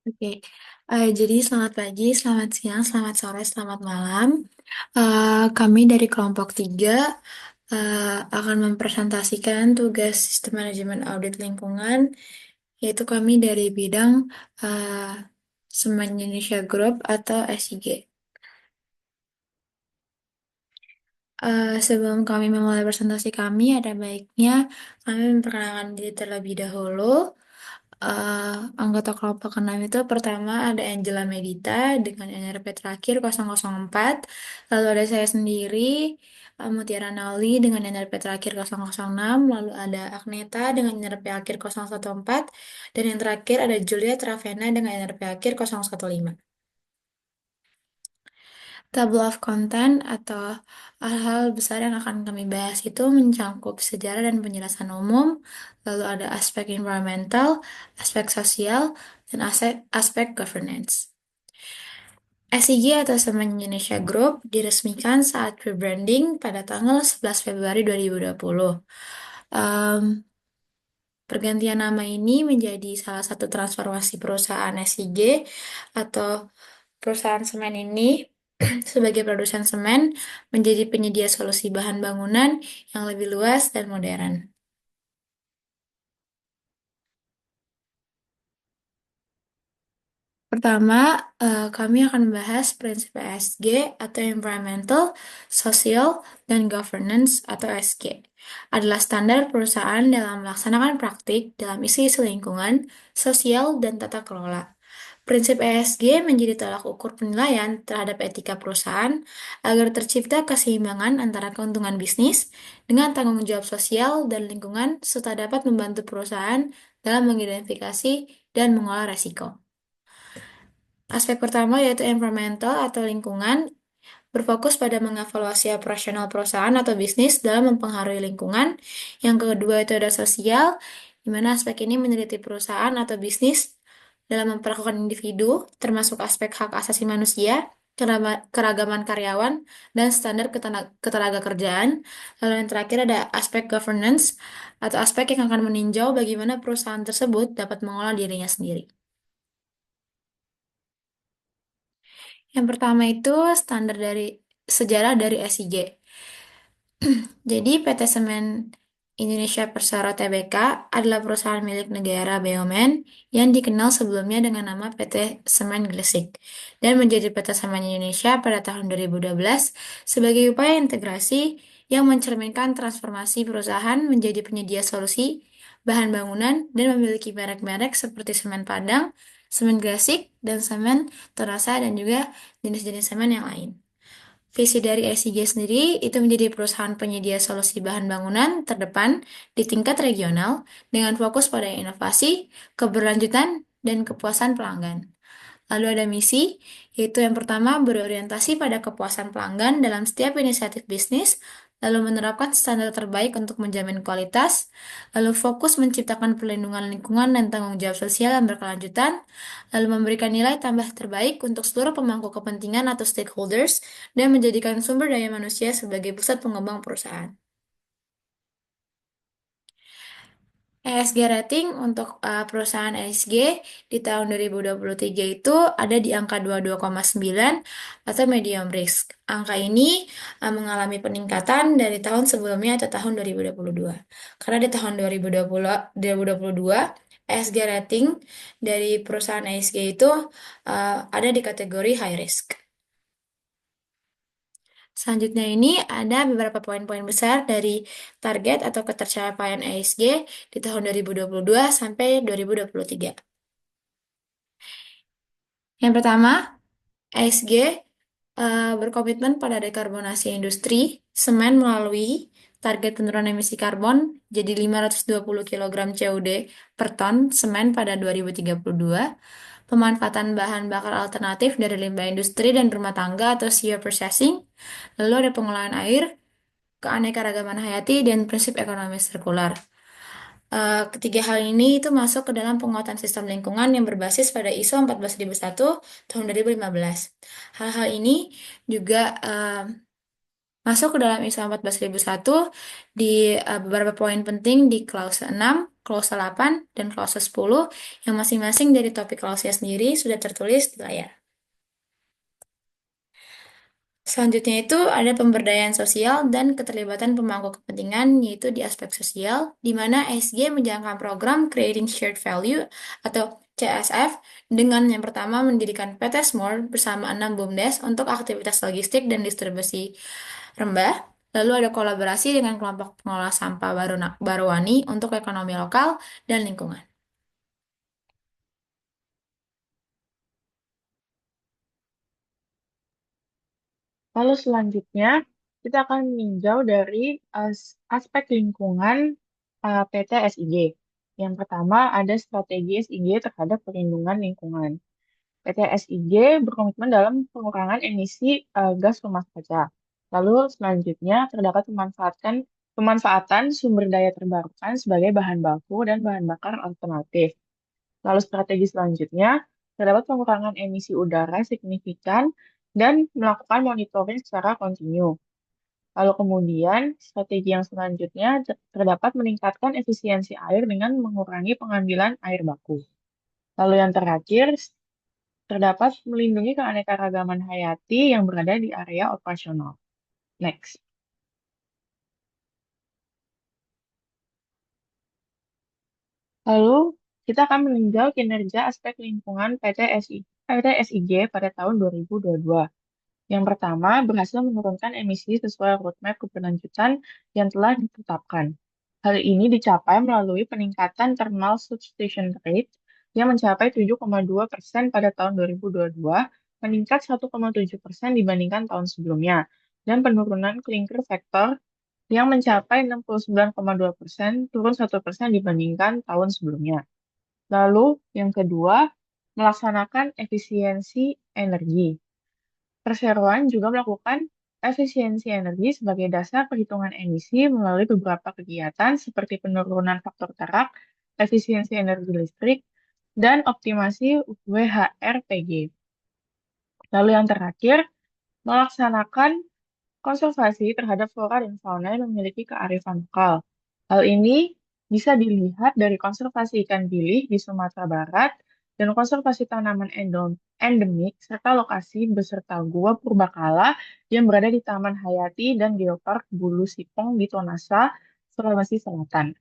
Oke, jadi selamat pagi, selamat siang, selamat sore, selamat malam. Kami dari kelompok 3 akan mempresentasikan tugas Sistem Manajemen Audit Lingkungan, yaitu kami dari bidang uh, Semen Indonesia Group atau SIG. Sebelum kami memulai presentasi kami, ada baiknya kami memperkenalkan diri terlebih dahulu. Anggota kelompok ke-6 itu pertama ada Angela Medita dengan NRP terakhir 004. Lalu ada saya sendiri, Mutiara Nauli dengan NRP terakhir 006. Lalu ada Agneta dengan NRP akhir 014. Dan yang terakhir ada Julia Travena dengan NRP akhir 015. Table of content atau hal-hal besar yang akan kami bahas itu mencangkup sejarah dan penjelasan umum, lalu ada aspek environmental, aspek sosial, dan aspek governance. SIG atau Semen Indonesia Group diresmikan saat rebranding pada tanggal 11 Februari 2020. Em, Pergantian nama ini menjadi salah satu transformasi perusahaan SIG atau perusahaan semen ini sebagai produsen semen menjadi penyedia solusi bahan bangunan yang lebih luas dan modern. Pertama, kami akan membahas prinsip ESG atau Environmental, Social, dan Governance atau ESG. Adalah standar perusahaan dalam melaksanakan praktik dalam isu-isu lingkungan, sosial, dan tata kelola. Prinsip ESG menjadi tolak ukur penilaian terhadap etika perusahaan agar tercipta keseimbangan antara keuntungan bisnis dengan tanggung jawab sosial dan lingkungan serta dapat membantu perusahaan dalam mengidentifikasi dan mengolah resiko. Aspek pertama yaitu environmental atau lingkungan berfokus pada mengevaluasi operasional perusahaan atau bisnis dalam mempengaruhi lingkungan. Yang kedua itu ada sosial, di mana aspek ini meneliti perusahaan atau bisnis dalam memperlakukan individu, termasuk aspek hak asasi manusia, keragaman karyawan, dan standar ketenaga kerjaan. Lalu yang terakhir ada aspek governance, atau aspek yang akan meninjau bagaimana perusahaan tersebut dapat mengolah dirinya sendiri. Yang pertama itu standar dari sejarah dari SIG. Jadi PT Semen Indonesia Persero Tbk adalah perusahaan milik negara BUMN yang dikenal sebelumnya dengan nama PT Semen Gresik dan menjadi PT Semen Indonesia pada tahun 2012 sebagai upaya integrasi yang mencerminkan transformasi perusahaan menjadi penyedia solusi bahan bangunan dan memiliki merek-merek seperti semen Padang, semen Gresik, dan semen Torasa dan juga jenis-jenis semen yang lain. Visi dari SIG sendiri itu menjadi perusahaan penyedia solusi bahan bangunan terdepan di tingkat regional dengan fokus pada inovasi, keberlanjutan, dan kepuasan pelanggan. Lalu ada misi, yaitu yang pertama berorientasi pada kepuasan pelanggan dalam setiap inisiatif bisnis, lalu menerapkan standar terbaik untuk menjamin kualitas, lalu fokus menciptakan perlindungan lingkungan dan tanggung jawab sosial yang berkelanjutan, lalu memberikan nilai tambah terbaik untuk seluruh pemangku kepentingan atau stakeholders, dan menjadikan sumber daya manusia sebagai pusat pengembang perusahaan. ESG rating untuk perusahaan ESG di tahun 2023 itu ada di angka 22,9 atau medium risk. Angka ini mengalami peningkatan dari tahun sebelumnya atau tahun 2022. Karena di tahun 2022 ESG rating dari perusahaan ESG itu ada di kategori high risk. Selanjutnya ini ada beberapa poin-poin besar dari target atau ketercapaian ESG di tahun 2022 sampai 2023. Yang pertama, ESG berkomitmen pada dekarbonasi industri semen melalui target penurunan emisi karbon jadi 520 kg COD per ton semen pada 2032, pemanfaatan bahan bakar alternatif dari limbah industri dan rumah tangga atau CO processing, lalu ada pengolahan air, keanekaragaman hayati, dan prinsip ekonomi sirkular. Ketiga hal ini itu masuk ke dalam penguatan sistem lingkungan yang berbasis pada ISO 14001 tahun 2015. Hal-hal ini juga Masuk ke dalam ISO 14001 di beberapa poin penting di klause 6, klause 8, dan klause 10 yang masing-masing dari topik klausenya sendiri sudah tertulis di layar. Selanjutnya itu ada pemberdayaan sosial dan keterlibatan pemangku kepentingan, yaitu di aspek sosial, di mana ESG menjalankan program Creating Shared Value atau CSF dengan yang pertama mendirikan PT Small bersama 6 BUMDes untuk aktivitas logistik dan distribusi rembah. Lalu ada kolaborasi dengan kelompok pengolah sampah Barowani untuk ekonomi lokal dan lingkungan. Lalu selanjutnya, kita akan meninjau dari aspek lingkungan PT SIG. Yang pertama, ada strategi SIG terhadap perlindungan lingkungan. PT SIG berkomitmen dalam pengurangan emisi gas rumah kaca. Lalu selanjutnya, terdapat pemanfaatan sumber daya terbarukan sebagai bahan baku dan bahan bakar alternatif. Lalu strategi selanjutnya, terdapat pengurangan emisi udara signifikan dan melakukan monitoring secara kontinu. Lalu kemudian, strategi yang selanjutnya terdapat meningkatkan efisiensi air dengan mengurangi pengambilan air baku. Lalu yang terakhir, terdapat melindungi keanekaragaman hayati yang berada di area operasional. Next. Lalu, kita akan meninjau kinerja aspek lingkungan PT SIG pada tahun 2022. Yang pertama, berhasil menurunkan emisi sesuai roadmap keberlanjutan yang telah ditetapkan. Hal ini dicapai melalui peningkatan thermal substitution rate yang mencapai 7,2% pada tahun 2022, meningkat 1,7% dibandingkan tahun sebelumnya, dan penurunan clinker factor yang mencapai 69,2%, turun 1% dibandingkan tahun sebelumnya. Lalu, yang kedua, melaksanakan efisiensi energi. Perseroan juga melakukan efisiensi energi sebagai dasar perhitungan emisi melalui beberapa kegiatan seperti penurunan faktor terak, efisiensi energi listrik, dan optimasi WHRPG. Lalu yang terakhir, melaksanakan konservasi terhadap flora dan fauna yang memiliki kearifan lokal. Hal ini bisa dilihat dari konservasi ikan bilih di Sumatera Barat dan konservasi tanaman endemik serta lokasi beserta gua purbakala yang berada di Taman Hayati dan Geopark Bulu Sipong di Tonasa, Sulawesi Selatan.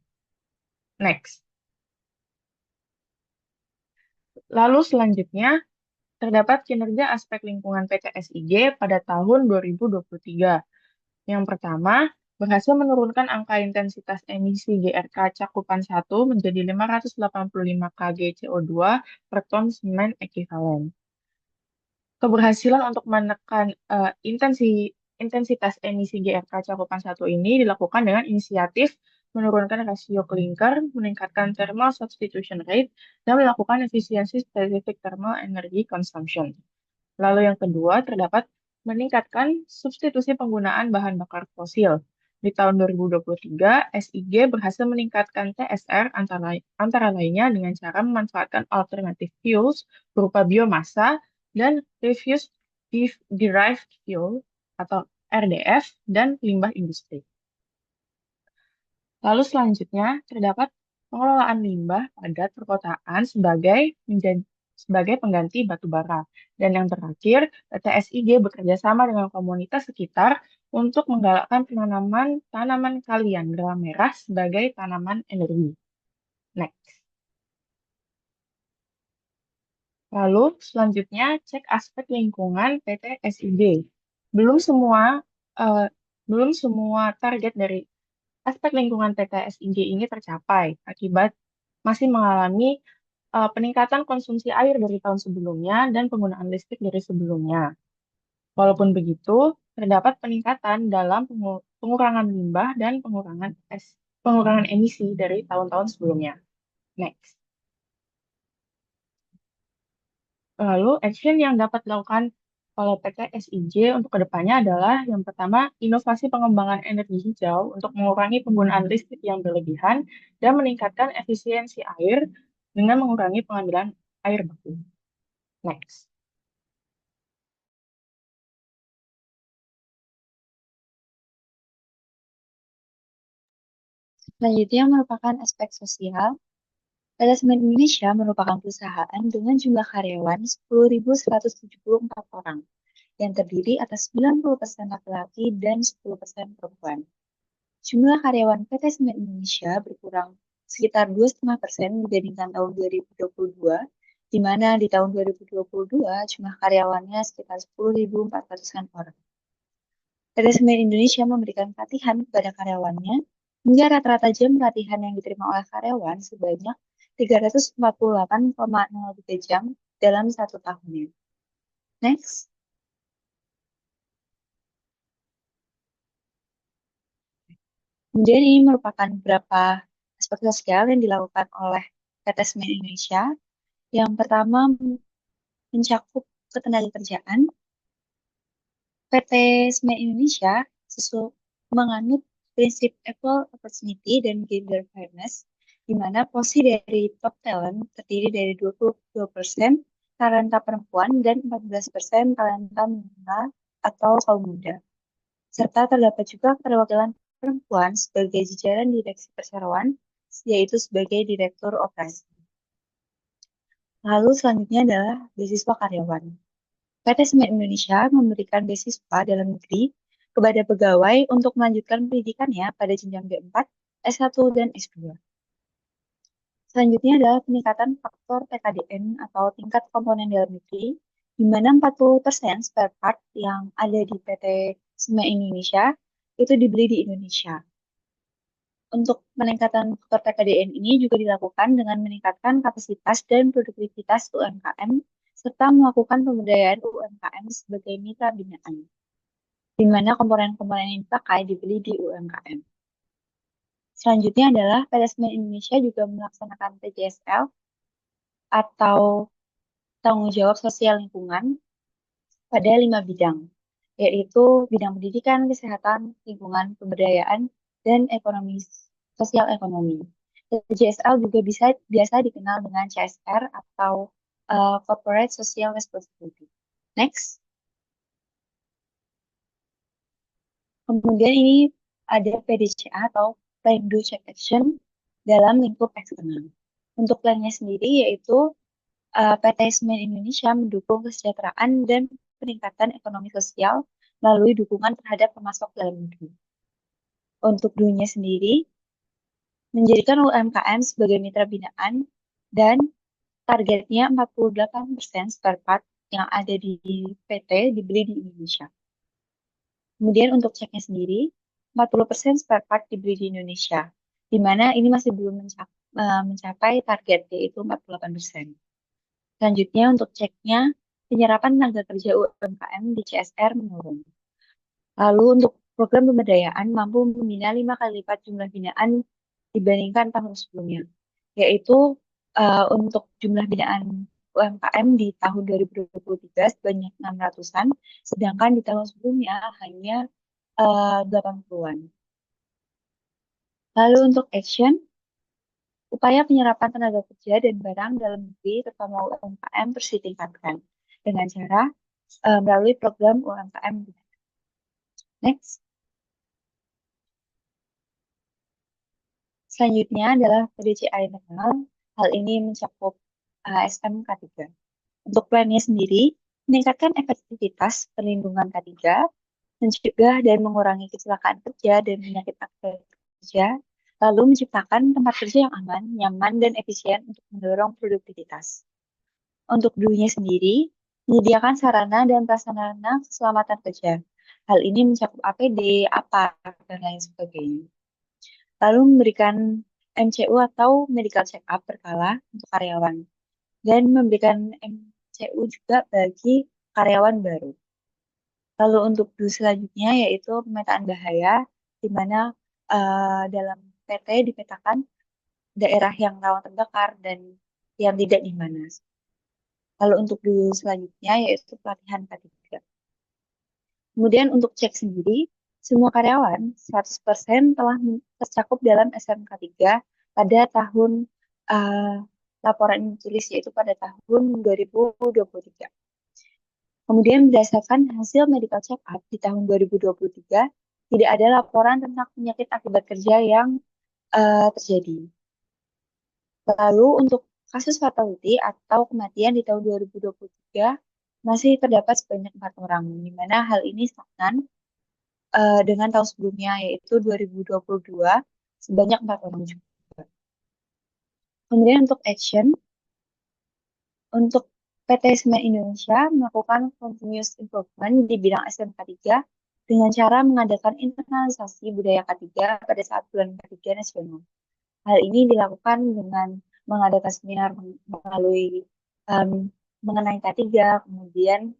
Next. Lalu selanjutnya, terdapat kinerja aspek lingkungan PT SIG pada tahun 2023. Yang pertama, berhasil menurunkan angka intensitas emisi GRK cakupan 1 menjadi 585 kg CO2 per ton semen ekuivalen. Keberhasilan untuk menekan intensitas emisi GRK cakupan 1 ini dilakukan dengan inisiatif menurunkan rasio clinker, meningkatkan thermal substitution rate, dan melakukan efisiensi spesifik thermal energy consumption. Lalu yang kedua, terdapat meningkatkan substitusi penggunaan bahan bakar fosil. Di tahun 2023, SIG berhasil meningkatkan TSR antara lainnya dengan cara memanfaatkan alternative fuels berupa biomasa dan refuse derived fuel atau RDF dan limbah industri. Lalu selanjutnya, terdapat pengelolaan limbah padat perkotaan sebagai pengganti batu bara. Dan yang terakhir, PT SIG bekerja sama dengan komunitas sekitar untuk menggalakkan penanaman tanaman kaliandra merah sebagai tanaman energi. Next. Lalu selanjutnya cek aspek lingkungan PT SIG. Belum semua eh, belum semua target dari aspek lingkungan PT SIG ini tercapai akibat masih mengalami peningkatan konsumsi air dari tahun sebelumnya dan penggunaan listrik dari sebelumnya. Walaupun begitu, terdapat peningkatan dalam pengurangan limbah dan pengurangan emisi dari tahun-tahun sebelumnya. Next. Lalu, action yang dapat dilakukan oleh PT SIJ untuk kedepannya adalah yang pertama, inovasi pengembangan energi hijau untuk mengurangi penggunaan listrik yang berlebihan dan meningkatkan efisiensi air dengan mengurangi pengambilan air baku. Next. Selanjutnya merupakan aspek sosial. PT Semen Indonesia merupakan perusahaan dengan jumlah karyawan 10.174 orang yang terdiri atas 90% laki-laki dan 10% perempuan. Jumlah karyawan PT Semen Indonesia berkurang sekitar 2,5% dibandingkan tahun 2022, di mana di tahun 2022 jumlah karyawannya sekitar 10.400-an orang. PT Semen Indonesia memberikan pelatihan kepada karyawannya hingga rata-rata jam pelatihan yang diterima oleh karyawan sebanyak 348,03 jam dalam satu tahunnya. Next. Kemudian ini merupakan beberapa aspek sosial yang dilakukan oleh PT Semen Indonesia. Yang pertama mencakup ketenagakerjaan. PT Semen Indonesia menganut prinsip equal opportunity dan gender fairness, di mana posisi dari top talent terdiri dari 22% talenta perempuan dan 14% talenta milenial atau kaum muda. Serta terdapat juga keterwakilan perempuan sebagai jajaran direksi perseroan, yaitu sebagai direktur operasi. Lalu selanjutnya adalah beasiswa karyawan. PT Semen Indonesia memberikan beasiswa dalam negeri kepada pegawai untuk melanjutkan pendidikannya pada jenjang D4, S1, dan S2. Selanjutnya adalah peningkatan faktor TKDN atau tingkat komponen dalam negeri, di mana 40% spare part yang ada di PT Semen Indonesia itu dibeli di Indonesia. Untuk peningkatan faktor TKDN ini juga dilakukan dengan meningkatkan kapasitas dan produktivitas UMKM, serta melakukan pemberdayaan UMKM sebagai mitra binaan, di mana komponen-komponen yang dipakai dibeli di UMKM. Selanjutnya adalah PT Semen Indonesia juga melaksanakan TJSL atau tanggung jawab sosial lingkungan pada 5 bidang, yaitu bidang pendidikan, kesehatan, lingkungan, pemberdayaan, dan ekonomi sosial ekonomi. JSL juga biasa dikenal dengan CSR atau Corporate Social Responsibility. Next. Kemudian ini ada PDCA atau Plan Do Check Action dalam lingkup eksternal. Untuk plannya sendiri yaitu PT Semen Indonesia mendukung kesejahteraan dan peningkatan ekonomi sosial melalui dukungan terhadap pemasok dalam negeri. Untuk dunia sendiri, menjadikan UMKM sebagai mitra binaan dan targetnya 48% spare part yang ada di PT dibeli di Indonesia. Kemudian untuk ceknya sendiri, 40% spare part dibeli di Indonesia, di mana ini masih belum mencapai target yaitu 48%. Selanjutnya untuk ceknya, penyerapan tenaga kerja UMKM di CSR menurun. Lalu untuk program pemberdayaan mampu membina 5 kali lipat jumlah binaan dibandingkan tahun sebelumnya, yaitu untuk jumlah binaan UMKM di tahun 2023 sebanyak 600-an, sedangkan di tahun sebelumnya hanya 80-an. Lalu untuk action, upaya penyerapan tenaga kerja dan barang dalam negeri terutama UMKM terus ditingkatkan dengan cara melalui program UMKM. Next. Selanjutnya adalah PDCA internal. Hal ini mencakup ASN K3. Untuk plannya sendiri, meningkatkan efektivitas perlindungan K3, mencegah dan mengurangi kecelakaan kerja dan penyakit akibat kerja, lalu menciptakan tempat kerja yang aman, nyaman, dan efisien untuk mendorong produktivitas. Untuk dulunya sendiri, menyediakan sarana dan prasarana keselamatan kerja. Hal ini mencakup APD, APA, dan lain sebagainya. Lalu memberikan MCU atau medical check-up berkala untuk karyawan, dan memberikan MCU juga bagi karyawan baru. Lalu untuk selanjutnya yaitu pemetaan bahaya, di mana dalam PT dipetakan daerah yang rawan terbakar dan yang tidak di mana. Lalu untuk selanjutnya yaitu pelatihan K3. Kemudian untuk cek sendiri, semua karyawan 100% telah tercakup dalam SMK3 pada tahun uh, laporan ini tulis yaitu pada tahun 2023. Kemudian berdasarkan hasil medical check-up di tahun 2023, tidak ada laporan tentang penyakit akibat kerja yang terjadi. Lalu untuk kasus fatality atau kematian di tahun 2023 masih terdapat sebanyak 4 orang, di mana hal ini stagnan dengan tahun sebelumnya yaitu 2022 sebanyak 4 orang juga. Kemudian untuk action, untuk PT Semen Indonesia melakukan continuous improvement di bidang SMK 3 dengan cara mengadakan internalisasi budaya K3 pada saat bulan K3 nasional. Hal ini dilakukan dengan mengadakan seminar melalui em, mengenai K3, kemudian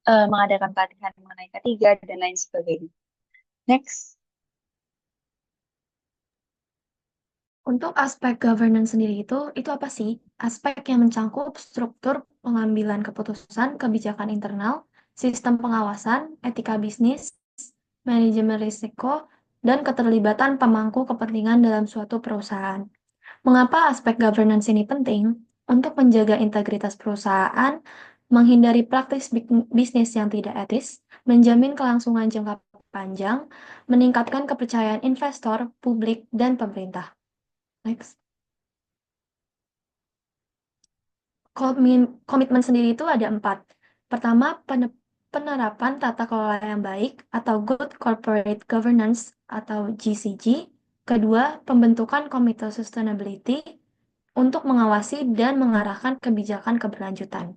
mengadakan pelatihan mengenai K3, dan lain sebagainya. Next. Untuk aspek governance sendiri itu apa sih? Aspek yang mencangkup struktur pengambilan keputusan, kebijakan internal, sistem pengawasan, etika bisnis, manajemen risiko, dan keterlibatan pemangku kepentingan dalam suatu perusahaan. Mengapa aspek governance ini penting? Untuk menjaga integritas perusahaan, menghindari praktis bisnis yang tidak etis, menjamin kelangsungan jangka panjang, meningkatkan kepercayaan investor, publik, dan pemerintah. Next. Komitmen sendiri itu ada 4. Pertama, penerapan tata kelola yang baik atau Good Corporate Governance atau GCG. Kedua, pembentukan komite sustainability untuk mengawasi dan mengarahkan kebijakan keberlanjutan.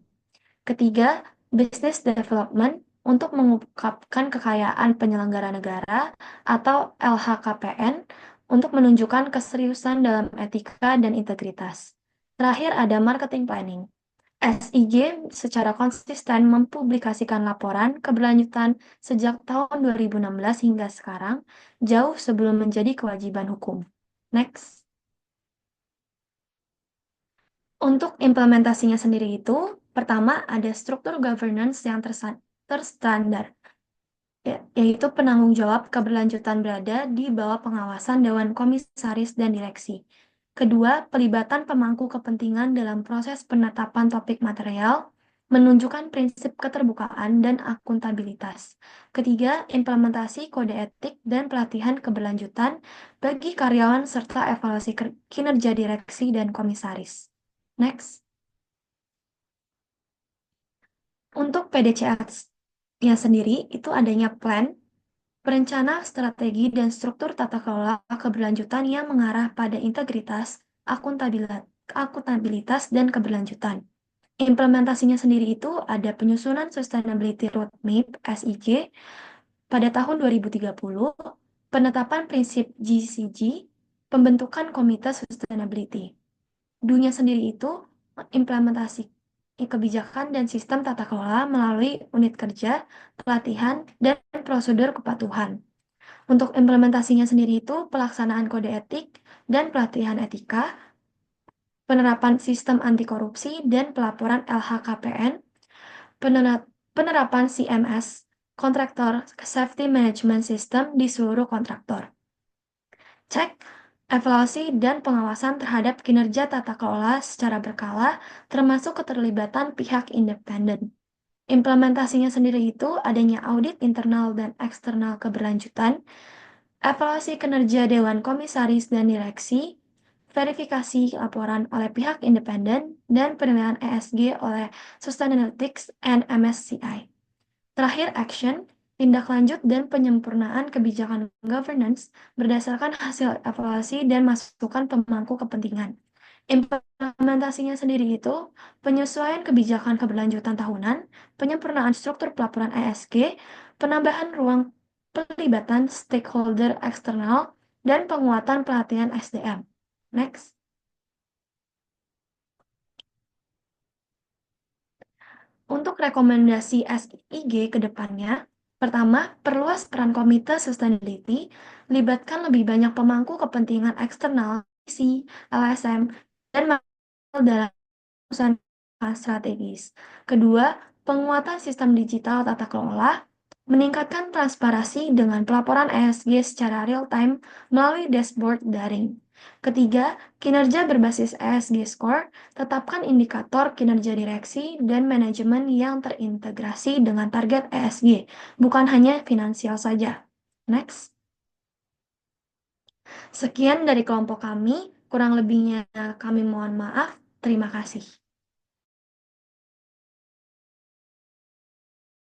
Ketiga, business development untuk mengungkapkan kekayaan penyelenggara negara atau LHKPN untuk menunjukkan keseriusan dalam etika dan integritas. Terakhir ada marketing planning. SIG secara konsisten mempublikasikan laporan keberlanjutan sejak tahun 2016 hingga sekarang, jauh sebelum menjadi kewajiban hukum. Next. Untuk implementasinya sendiri itu, pertama ada struktur governance yang terstandar, yaitu penanggung jawab keberlanjutan berada di bawah pengawasan Dewan Komisaris dan Direksi. Kedua, pelibatan pemangku kepentingan dalam proses penetapan topik material, menunjukkan prinsip keterbukaan dan akuntabilitas. Ketiga, implementasi kode etik dan pelatihan keberlanjutan bagi karyawan serta evaluasi kinerja direksi dan komisaris. Next. Untuk PDCA-nya sendiri, itu adanya plan, perencana, strategi, dan struktur tata kelola keberlanjutan yang mengarah pada integritas, akuntabilitas, dan keberlanjutan. Implementasinya sendiri itu ada penyusunan Sustainability Roadmap (SIG) pada tahun 2030, penetapan prinsip GCG, pembentukan komite sustainability. Dunia sendiri itu implementasi kebijakan dan sistem tata kelola melalui unit kerja, pelatihan, dan prosedur kepatuhan. Untuk implementasinya sendiri itu pelaksanaan kode etik dan pelatihan etika, penerapan sistem anti korupsi dan pelaporan LHKPN, penerapan CMS, Kontraktor Safety Management System di seluruh kontraktor. Cek, evaluasi, dan pengawasan terhadap kinerja tata kelola secara berkala, termasuk keterlibatan pihak independen. Implementasinya sendiri itu adanya audit internal dan eksternal keberlanjutan, evaluasi kinerja Dewan Komisaris dan Direksi, verifikasi laporan oleh pihak independen, dan penilaian ESG oleh Sustainalytics and MSCI. Terakhir, action, tindak lanjut dan penyempurnaan kebijakan governance berdasarkan hasil evaluasi dan masukan pemangku kepentingan. Implementasinya sendiri itu penyesuaian kebijakan keberlanjutan tahunan, penyempurnaan struktur pelaporan ESG, penambahan ruang pelibatan stakeholder eksternal, dan penguatan pelatihan SDM. Next. Untuk rekomendasi SIG ke depannya, pertama, perluas peran komite sustainability, libatkan lebih banyak pemangku kepentingan eksternal, LSM, dan dalam usaha strategis. Kedua, penguatan sistem digital tata kelola, meningkatkan transparansi dengan pelaporan ESG secara real-time melalui dashboard daring. Ketiga, kinerja berbasis ESG score, tetapkan indikator kinerja direksi dan manajemen yang terintegrasi dengan target ESG, bukan hanya finansial saja. Next. Sekian dari kelompok kami, kurang lebihnya kami mohon maaf. Terima kasih.